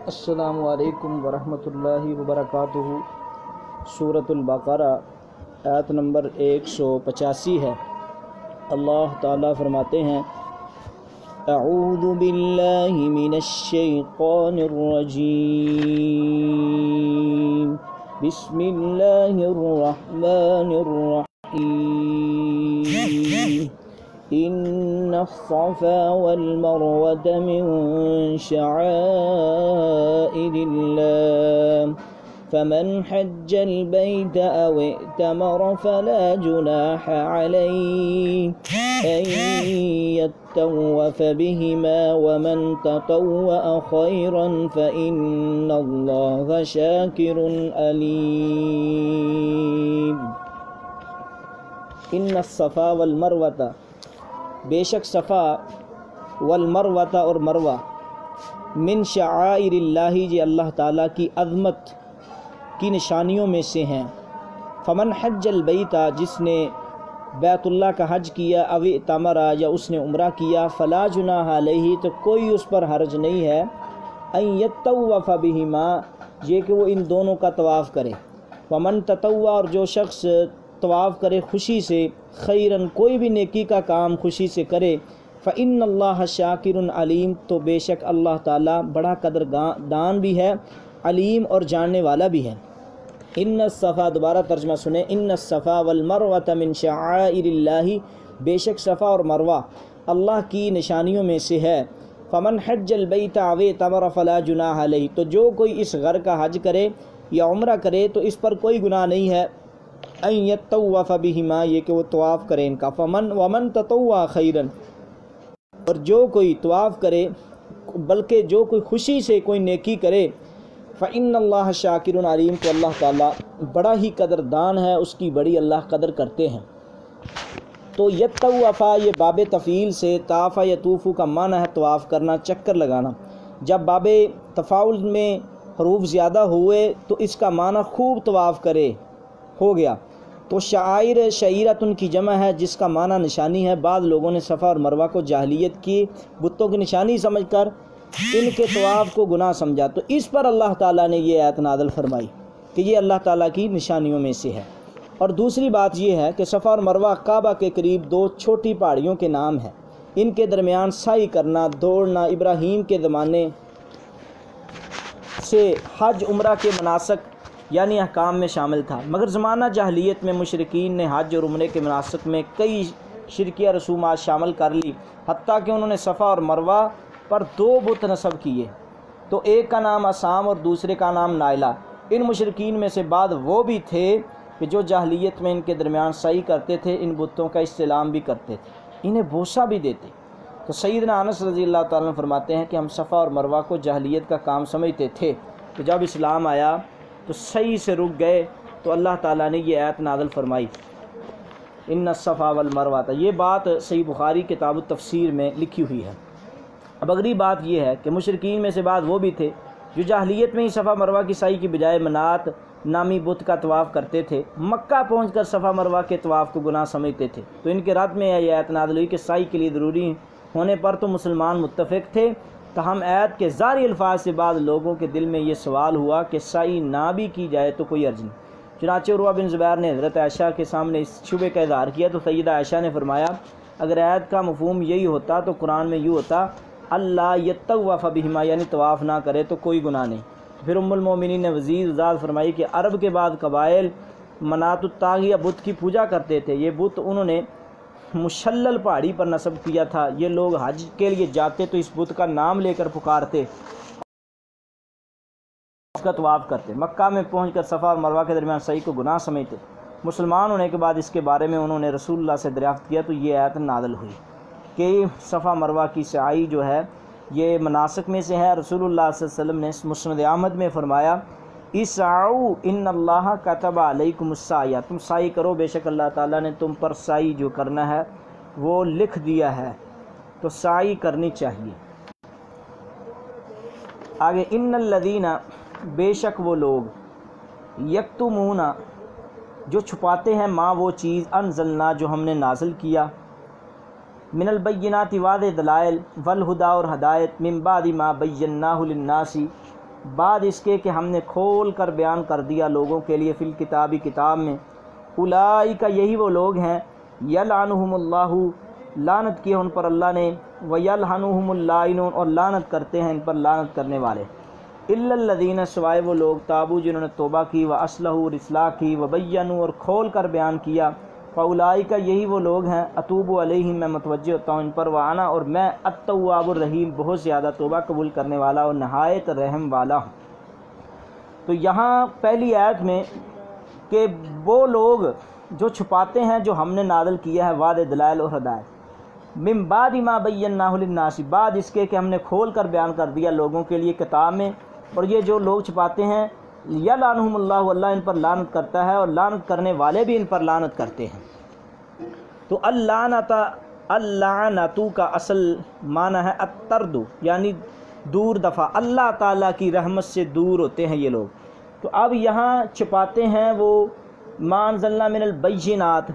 السلام علیکم ورحمۃ اللہ وبرکاتہ۔ سورۃ البقرہ آیت نمبر 185 ہے۔ اللہ تعالیٰ فرماتے ہیں اعوذ باللہ من الشیطان الرجیم بسم اللہ الرحمن الرحیم ان الصفا والمروة من شعائر الله فمن حج البيت أو ائتمر فلا جناح عليه أن يطوف بهما ومن تطوع خيرا فإن الله شاكر عليم۔ ان الصفا والمروة، بے شک صفا والمروہ اور مروہ من شعائر اللہ، یہ اللہ تعالیٰ کی عظمت کی نشانیوں میں سے ہیں۔ فمن حج البیت، جس نے بیت اللہ کا حج کیا، او اعتمرا یا اس نے عمرہ کیا، فلا جناح علیہ تو کوئی اس پر حرج نہیں ہے، ان یطوف بہما یہ کہ وہ ان دونوں کا طواف کرے، ومن تطوع اور جو شخص طواف کرے خوشی سے، خیرن کوئی بھی نیکی کا کام خوشی سے کرے، فإن اللہ شاکر علیم تو بے شک اللہ تعالیٰ بڑا قدردان بھی ہے، علیم اور جاننے والا بھی ہے۔ ان الصفا، دوبارہ ترجمہ سنیں، ان الصفا والمروة من شعائر اللہ، بے شک صفا اور مروہ اللہ کی نشانیوں میں سے ہے۔ فمن حج البیت او اعتمر فلا جناح علیہ تو جو کوئی اس غر کا حج کرے یا عمرہ کرے تو اس پر کوئی گناہ نہیں ہے، ان یطوف بہما یہ کہ وہ طواف کرے ان کا، ومن تطوع خیرا اور جو کوئی طواف کرے بلکہ جو کوئی خوشی سے کوئی نیکی کرے، فإن اللہ شاکر علیم تو اللہ تعالیٰ بڑا ہی قدردان ہے، اس کی بڑی اللہ قدر کرتے ہیں۔ تو یطوفا یہ باب تفعیل سے طاف یطوف کا معنی ہے طواف کرنا، چکر لگانا۔ جب باب تفاعل میں حروف زیادہ ہوئے تو اس کا معنی خوب طواف کرے ہو گیا۔ تو شعائر شعیرتن کی جمع ہے جس کا معنی نشانی ہے۔ بعض لوگوں نے صفا اور مروہ کو جاہلیت کی بتوں کی نشانی سمجھ کر ان کے طواف کو گناہ سمجھا، تو اس پر اللہ تعالیٰ نے یہ آیت نازل فرمائی کہ یہ اللہ تعالیٰ کی نشانیوں میں سے ہے۔ اور دوسری بات یہ ہے کہ صفا اور مروہ کعبہ کے قریب دو چھوٹی پہاڑیوں کے نام ہیں، ان کے درمیان سعی کرنا، دوڑنا ابراہیم کے زمانے سے حج عمرہ کے مناسک یعنی احکام میں شامل تھا، مگر زمانہ جاہلیت میں مشرکین نے حج اور عمرے کے مناسک میں کئی شرکیہ رسومات شامل کر لی، حتیٰ کہ انہوں نے صفا اور مروہ پر دو بت نصب کیے، تو ایک کا نام اسام اور دوسرے کا نام نائلہ۔ ان مشرکین میں سے بعض وہ بھی تھے کہ جو جاہلیت میں ان کے درمیان سعی کرتے تھے، ان بتوں کا استعلام بھی کرتے تھے، انہیں بوسہ بھی دیتے۔ تو سیدنا انس رضی اللہ تعالیٰ عنہ فرماتے ہیں کہ ہم صفا اور مروہ کو جاہلیت کا کام سمجھتے تھے، تو جب اسلام آیا تو صحیح سے رک گئے، تو اللہ تعالیٰ نے یہ آیت نازل فرمائی ان الصفا والمروہ۔ یہ بات صحیح بخاری کتاب التفسیر میں لکھی ہوئی ہے۔ اب اگلی بات یہ ہے کہ مشرکین میں سے بعض وہ بھی تھے جو جاہلیت میں ہی صفا مروہ کی سعی کی بجائے منات نامی بت کا طواف کرتے تھے، مکہ پہنچ کر صفا مروہ کے طواف کو گناہ سمجھتے تھے، تو ان کے رد میں یہ آیت نازل ہوئی کہ سعی کے لیے ضروری ہونے پر تو مسلمان متفق تھے، تاہم آیت کے ظاہری الفاظ سے بعض لوگوں کے دل میں یہ سوال ہوا کہ سعی نہ بھی کی جائے تو کوئی حرج نہیں۔ چنانچہ عروہ بن زبیر نے حضرت عائشہ کے سامنے اس شبہ کا اظہار کیا، تو سیدہ عائشہ نے فرمایا اگر آیت کا مفہوم یہی ہوتا تو قرآن میں یوں ہوتا اللہ یطوف بہما یعنی طواف نہ کرے تو کوئی گناہ نہیں۔ پھر ام المومنین نے وضاحت فرمائی کہ عرب کے بعد قبائل منات الطاغیہ بت کی پوجا کرتے تھے، یہ بت انہوں نے مشلل پہاڑی پر نصب کیا تھا، یہ لوگ حج کے لیے جاتے تو اس بت کا نام لے کر پکارتے، اس کا طواف کرتے، مکہ میں پہنچ کر صفا اور مروہ کے درمیان سعی کو گناہ سمجھتے۔ مسلمان ہونے کے بعد اس کے بارے میں انہوں نے رسول اللہ سے دریافت کیا تو یہ آیت نازل ہوئی کہ صفا مروہ کی سعی جو ہے یہ مناسک میں سے ہے۔ رسول اللہ صلی اللہ علیہ وسلم نے مسند احمد میں فرمایا اسعوا ان اللہ کتب علیکم السعی، تم سعی کرو، بے شک اللہ تعالیٰ نے تم پر سعی جو کرنا ہے وہ لکھ دیا ہے، تو سعی کرنی چاہیے۔ آگے ان الذین، بے شک وہ لوگ، یکتمون جو چھپاتے ہیں، ماں وہ چیز، انزلنا جو ہم نے نازل کیا، من البینات واضح دلائل والہدا اور ہدایت، من بعد ما بیناہ للناس بعد اس کے کہ ہم نے کھول کر بیان کر دیا لوگوں کے لیے فی الکتابی کتاب میں، اولئک یہی وہ لوگ ہیں یلعنہم اللہ لعنت کی ان پر اللہ نے، ویلعنہم اللائنون اور لعنت کرتے ہیں ان پر لعنت کرنے والے، الا الذین سوائے وہ لوگ تابوا جنہوں نے توبہ کی، واصلحوا اور اصلاح کی، وبینوا اور کھول کر بیان کیا، فاولئک یہی وہ لوگ ہیں اتوب علیہم میں متوجہ ہوتا ہوں ان پر، وانا اور میں التواب الرحیم بہت زیادہ توبہ قبول کرنے والا اور نہایت رحم والا ہوں۔ تو یہاں پہلی آیت میں کہ وہ لوگ جو چھپاتے ہیں جو ہم نے نازل کیا ہے واضح دلائل اور ہدایت، من بعد ما بیناہ للناس بعد اس کے کہ ہم نے کھول کر بیان کر دیا لوگوں کے لیے کتاب میں، اور یہ جو لوگ چھپاتے ہیں یلعنہم اللہ اللہ ان پر لعنت کرتا ہے اور لعنت کرنے والے بھی ان پر لعنت کرتے ہیں۔ تو اللعنتو کا اصل معنی ہے الطرد، یعنی دور دفع، اللہ تعالیٰ کی رحمت سے دور ہوتے ہیں یہ لوگ۔ تو اب یہاں چھپاتے ہیں وہ ما انزلنا من البینات،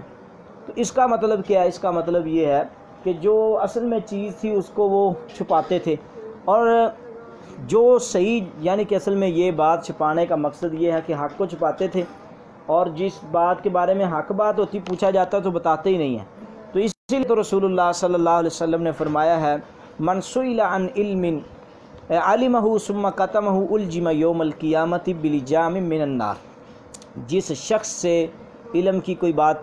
تو اس کا مطلب کیا ہے؟ اس کا مطلب یہ ہے کہ جو اصل میں چیز تھی اس کو وہ چھپاتے تھے، اور جو صحیح یعنی کہ اصل میں یہ بات چھپانے کا مقصد یہ ہے کہ حق کو چھپاتے تھے، اور جس بات کے بارے میں حق بات ہوتی پوچھا جاتا تو بتاتے ہی نہیں ہیں۔ تو اسی لیے تو رسول اللہ صلی اللہ علیہ وسلم نے فرمایا ہے من سئل عن علم علمہ ثم کتمہ الجم یوم القیامت بلجام من النار، جس شخص سے علم کی کوئی بات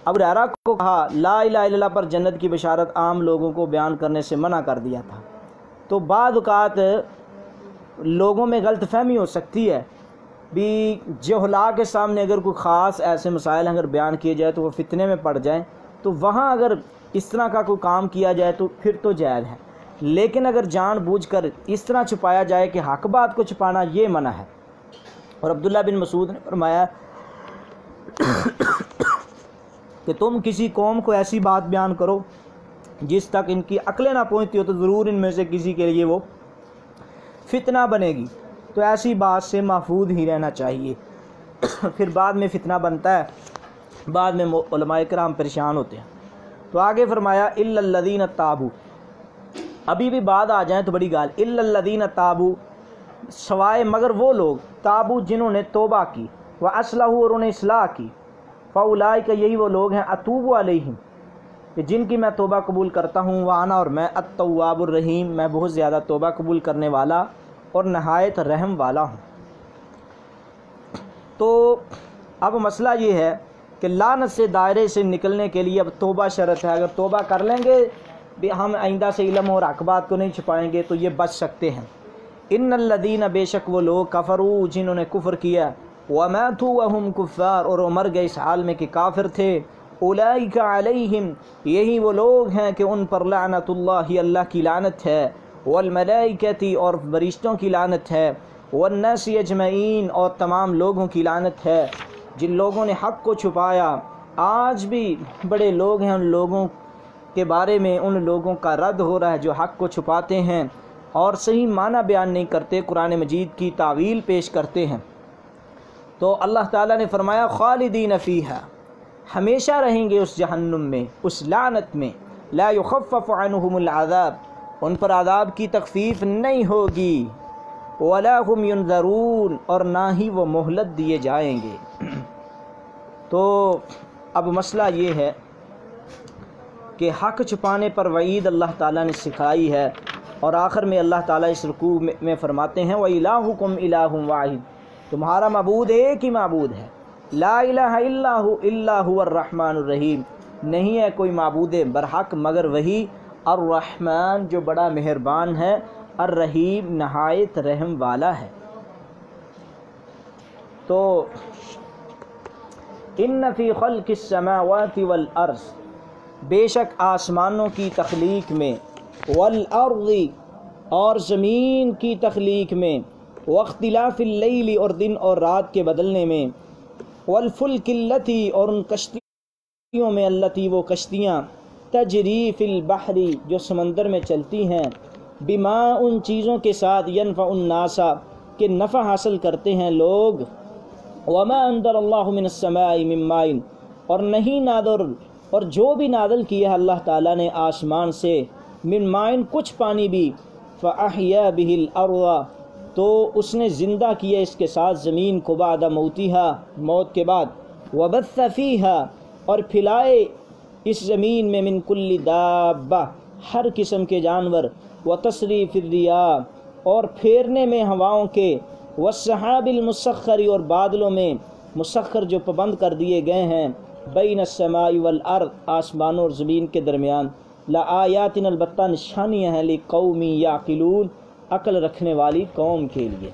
ابو ہریرہ کو کہا لا الہ الا اللہ پر جنت کی بشارت عام لوگوں کو بیان کرنے سے منع کر دیا تھا۔ تو بعض اوقات لوگوں میں غلط فہمی ہو سکتی ہے بھی، جہلا کے سامنے اگر کوئی خاص ایسے مسائل اگر بیان کیے جائے تو وہ فتنے میں پڑ جائیں، تو وہاں اگر اس طرح کا کوئی کام کیا جائے تو پھر تو جائز ہے، لیکن اگر جان بوجھ کر اس طرح چھپایا جائے کہ حق بات کو چھپانا یہ منع ہے۔ اور عبداللہ بن مسعود نے فرمایا کہ تم کسی قوم کو ایسی بات بیان کرو جس تک ان کی عقلیں نہ پہنچتی ہو تو ضرور ان میں سے کسی کے لیے وہ فتنہ بنے گی، تو ایسی بات سے محفوظ ہی رہنا چاہیے۔ پھر بعد میں فتنہ بنتا ہے، بعد میں علماء کرام پریشان ہوتے ہیں۔ تو آگے فرمایا الا الذین تابوا، ابھی بھی بعد آ جائیں تو بڑی گال، الا الذین تابوا سوائے مگر وہ لوگ تابوا جنہوں نے توبہ کی، واصلحوا اور انہیں اصلاح کی، فاولئک یہی وہ لوگ ہیں اتوب علیہم کہ جن کی میں توبہ قبول کرتا ہوں، وانا اور میں التواب الرحیم میں بہت زیادہ توبہ قبول کرنے والا اور نہایت رحم والا ہوں۔ تو اب مسئلہ یہ ہے کہ لعنت سے دائرے سے نکلنے کے لیے اب توبہ شرط ہے، اگر توبہ کر لیں گے بھی ہم آئندہ سے علم اور حق بات کو نہیں چھپائیں گے تو یہ بچ سکتے ہیں۔ ان الذین بے شک وہ لوگ کفروا جنہوں نے کفر کیا، وماتوا وهم کفار اور مر گئے اس حال میں کہ کافر تھے، اولئک علیہم یہی وہ لوگ ہیں کہ ان پر لعنت اللہ اللہ کی لعنت ہے، والملائکۃ اور فرشتوں کی لعنت ہے، والناس اجمعین اور تمام لوگوں کی لعنت ہے۔ جن لوگوں نے حق کو چھپایا، آج بھی بڑے لوگ ہیں ان لوگوں کے بارے میں ان لوگوں کا رد ہو رہا ہے جو حق کو چھپاتے ہیں اور صحیح معنی بیان نہیں کرتے، قرآن مجید کی تعویل پیش کرتے ہیں۔ تو اللہ تعالیٰ نے فرمایا خالدین فیہا ہمیشہ رہیں گے اس جہنم میں، اس لعنت میں، لا یخفف عنہم العذاب ان پر عذاب کی تخفیف نہیں ہوگی، ولا هم ینظرون اور نہ ہی وہ مہلت دیے جائیں گے۔ تو اب مسئلہ یہ ہے کہ حق چھپانے پر وعید اللہ تعالیٰ نے سکھائی ہے، اور آخر میں اللہ تعالیٰ اس رکوع میں فرماتے ہیں وَإِلَٰهُكُمْ إِلَٰهٌ وَاحِدٌ تمہارا معبود ایک ہی معبود ہے، لا الہ الا هو الرحمن الرحیم نہیں ہے کوئی معبود برحق مگر وہی، الرحمن جو بڑا مہربان ہے، الرحیم نہایت رحم والا ہے۔ تو ان فی خلق السماوات والارض بے شک آسمانوں کی تخلیق میں، والارض اور زمین کی تخلیق میں، واختلاف اللیل اور دن اور رات کے بدلنے میں، والفلک التی اور ان کشتیوں میں، التی وہ کشتیاں، تجری فی البحر جو سمندر میں چلتی ہیں، بما ان چیزوں کے ساتھ، ینفع الناس کہ نفع حاصل کرتے ہیں لوگ، وما انزل اللہ من السماء من ماء اور نہیں نادر اور جو بھی نازل کیا ہے اللہ تعالیٰ نے آسمان سے، من ماء کچھ پانی بھی، فَأَحْيَا بِهِ الْأَرْضَ تو اس نے زندہ کیا اس کے ساتھ زمین کو بعد موتها موت کے بعد، وَبَثَّ فِيهَا اور پھیلائے اس زمین میں من کل دابہ ہر قسم کے جانور، وَتَصْرِيفِ الرِّيَاحِ اور پھیرنے میں ہواؤں کے، وَالسَّحَابِ الْمُسَخَّرِ اور بادلوں میں مسخر جو پابند کر دیے گئے ہیں، بین السماء والارض آسمانوں اور زمین کے درمیان، لآیات البتہ نشانیاں ہیں، لقوم یعقلون عقل رکھنے والی قوم کے لیے۔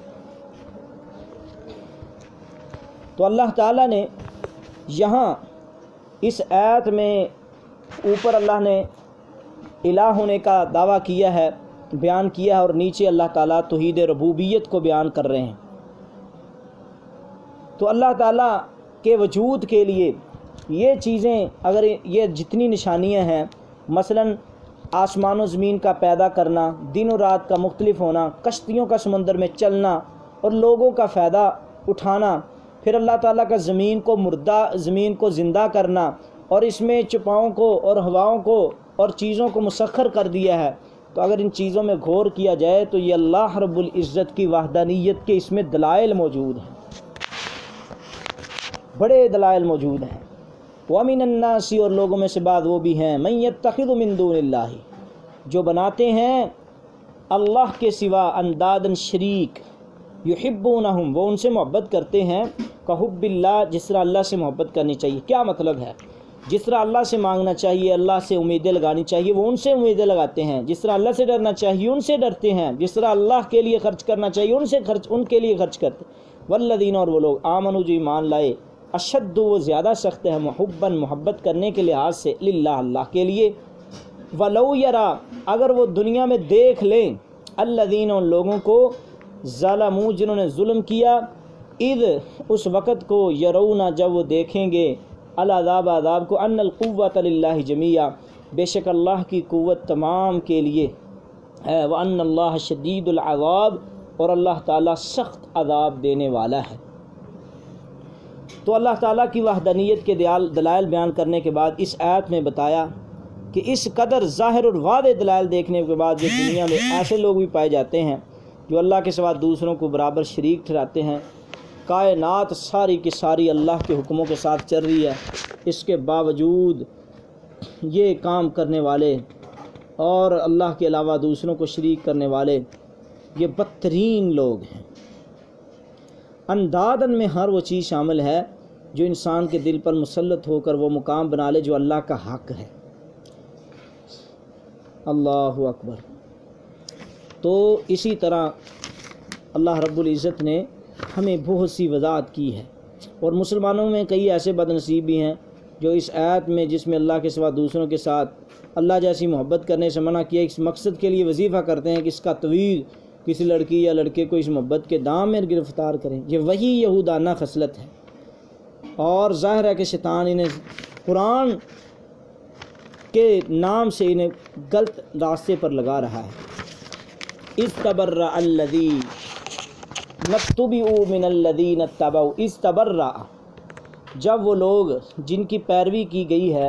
تو اللہ تعالیٰ نے یہاں اس آیت میں اوپر اللہ نے الہ ہونے کا دعویٰ کیا ہے، بیان کیا ہے، اور نیچے اللہ تعالیٰ توحید ربوبیت کو بیان کر رہے ہیں۔ تو اللہ تعالیٰ کے وجود کے لیے یہ چیزیں، اگر یہ جتنی نشانیاں ہیں، مثلاً آسمان و زمین کا پیدا کرنا، دن و رات کا مختلف ہونا، کشتیوں کا سمندر میں چلنا اور لوگوں کا فائدہ اٹھانا، پھر اللہ تعالیٰ کا زمین کو زندہ کرنا اور اس میں چپاؤں کو اور ہواؤں کو اور چیزوں کو مسخر کر دیا ہے، تو اگر ان چیزوں میں غور کیا جائے تو یہ اللہ رب العزت کی وحدانیت کے اس میں دلائل موجود ہیں، بڑے دلائل موجود ہیں۔ وَمِنَ النَّاسِ اور لوگوں میں سے بعض وہ بھی ہیں، مَن يَتَّخِذُ مِن دُونِ اللَّهِ جو بناتے ہیں اللہ کے سوا اندادن شریک، یحبونہم وہ ان سے محبت کرتے ہیں، کحب اللہ جس طرح اللہ سے محبت کرنی چاہیے۔ کیا مطلب ہے؟ جس طرح اللہ سے مانگنا چاہیے، اللہ سے امیدیں لگانی چاہیے، وہ ان سے امیدیں لگاتے ہیں۔ جس طرح اللہ سے ڈرنا چاہیے ان سے ڈرتے ہیں، جس طرح اللہ کے لیے خرچ کرنا چاہیے ان کے لیے خرچ کرتے۔ والذین اور وہ لوگ آمنوا جو ایمان لائے، اشد وہ زیادہ سخت ہے، محباً محبت کرنے کے لحاظ سے، للہ اللہ کے لیے۔ ولو یرا اگر وہ دنیا میں دیکھ لیں، الذین ان لوگوں کو، ظلموا جنہوں نے ظلم کیا، اذ اس وقت کو، یرونا جب وہ دیکھیں گے، العذاب عذاب کو، ان القوۃ للہ جمیعا بے شک اللہ کی قوت تمام کے لیے ہے، وان اللہ شدید العذاب اور اللہ تعالیٰ سخت عذاب دینے والا ہے۔ تو اللہ تعالیٰ کی وحدانیت کے دلائل بیان کرنے کے بعد اس آیت میں بتایا کہ اس قدر ظاہر اور واضح دلائل دیکھنے کے بعد جو دنیا میں ایسے لوگ بھی پائے جاتے ہیں جو اللہ کے سوا دوسروں کو برابر شریک ٹھہراتے ہیں، کائنات ساری کی ساری اللہ کے حکموں کے ساتھ چل رہی ہے، اس کے باوجود یہ کام کرنے والے اور اللہ کے علاوہ دوسروں کو شریک کرنے والے یہ بدترین لوگ ہیں۔ اندادن میں ہر وہ چیز شامل ہے جو انسان کے دل پر مسلط ہو کر وہ مقام بنا لے جو اللہ کا حق ہے۔ اللہ اکبر۔ تو اسی طرح اللہ رب العزت نے ہمیں بہت سی وضاحت کی ہے، اور مسلمانوں میں کئی ایسے بد نصیب بھی ہیں جو اس آیت میں جس میں اللہ کے سوا دوسروں کے ساتھ اللہ جیسی محبت کرنے سے منع کیا، اس مقصد کے لیے وظیفہ کرتے ہیں کہ اس کا طویل کسی لڑکی یا لڑکے کو اس محبت کے دام میں گرفتار کریں۔ یہ وہی یہودانہ خصلت ہے، اور ظاہر ہے کہ شیطان انہیں قرآن کے نام سے انہیں غلط راستے پر لگا رہا ہے۔ استبرأ الذین اتبعوا من الذین اتبعوا، استبرأ جب وہ لوگ جن کی پیروی کی گئی ہے،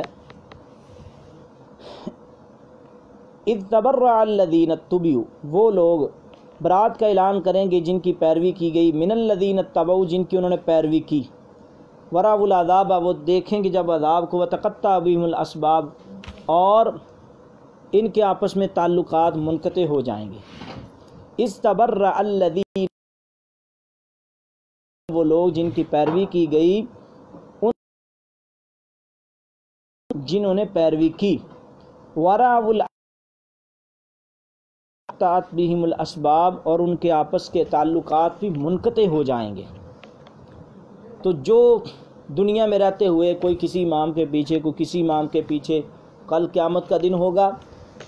استبرأ الذین اتبعوا وہ لوگ برات کا اعلان کریں گے جن کی پیروی کی گئی، من الذین اتبعوا جن کی انہوں نے پیروی کی، ورأوا العذاب وہ دیکھیں گے جب عذاب کو، وتقطع بہم الاسباب اور ان کے آپس میں تعلقات منقطع ہو جائیں گے۔ استبرأ الذین وہ لوگ جن کی پیروی کی گئی، جنہوں نے پیروی کی، ورأوا بہم الاسباب اور ان کے آپس کے تعلقات بھی منقطع ہو جائیں گے۔ تو جو دنیا میں رہتے ہوئے کوئی کسی امام کے پیچھے، کوئی کسی امام کے پیچھے، کل قیامت کا دن ہوگا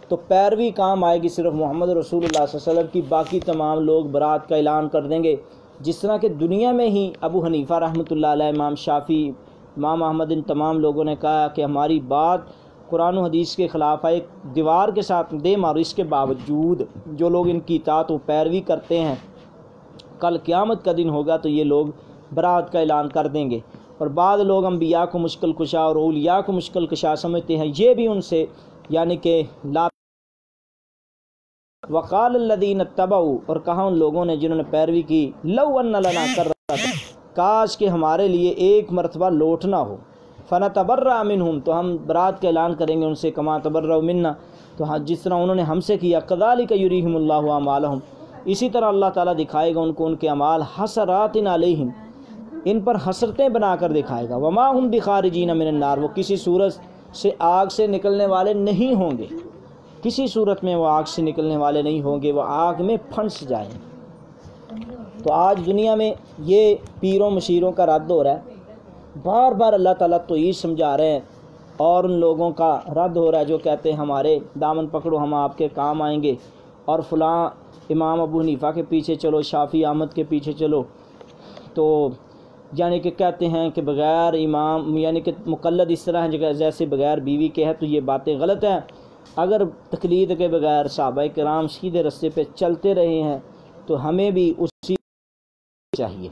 تو پیروی کام آئے گی صرف محمد رسول اللہ صلی اللہ علیہ وسلم کی، باقی تمام لوگ برات کا اعلان کر دیں گے۔ جس طرح کہ دنیا میں ہی ابو حنیفہ رحمۃ اللہ علیہ، امام شافعی، امام احمد، ان تمام لوگوں نے کہا کہ ہماری بات قرآن و حدیث کے خلاف ہے، ایک دیوار کے ساتھ دے مارو، اس کے باوجود جو لوگ ان کی اطاعت و پیروی کرتے ہیں، کل قیامت کا دن ہوگا تو یہ لوگ برات کا اعلان کر دیں گے۔ اور بعض لوگ انبیاء کو مشکل کشا اور اولیاء کو مشکل کشا سمجھتے ہیں، یہ بھی ان سے یعنی کہ وقال الذین اتبعوا، اور کہا ان لوگوں نے جنہوں نے پیروی کی، لو ان لنا کرۃ، کاش کہ ہمارے لیے ایک مرتبہ لوٹنا ہو، فنتبرأ منہم، تو ہم برات کا اعلان کریں گے ان سے، کما تبرؤوا منا، تو جس طرح انہوں نے ہم سے کیا، کذالک یریہم اللہ اعمالہم، اسی طرح اللہ تعالیٰ دکھائے گا ان کو ان کے اعمال، حسرات علیہم، ان پر حسرتیں بنا کر دکھائے گا، وما ہم بخارجین من النار، وہ کسی صورت سے آگ سے نکلنے والے نہیں ہوں گے، کسی صورت میں وہ آگ سے نکلنے والے نہیں ہوں گے، وہ آگ میں پھنس جائیں۔ تو آج دنیا میں یہ پیروں مشیروں کا رد ہو رہا ہے، بار بار اللہ تعالیٰ تو یہ سمجھا رہے ہیں، اور ان لوگوں کا رد ہو رہا ہے جو کہتے ہیں ہمارے دامن پکڑو ہم آپ کے کام آئیں گے، اور فلاں امام ابو حنیفہ کے پیچھے چلو، شافعی احمد کے پیچھے چلو، تو یعنی کہ کہتے ہیں کہ بغیر امام، یعنی کہ مقلد اس طرح ہے جیسے بغیر بیوی کے ہے، تو یہ باتیں غلط ہیں۔ اگر تقلید کے بغیر صحابہ کرام سیدھے رستے پہ چلتے رہے ہیں تو ہمیں بھی اسی چاہیے۔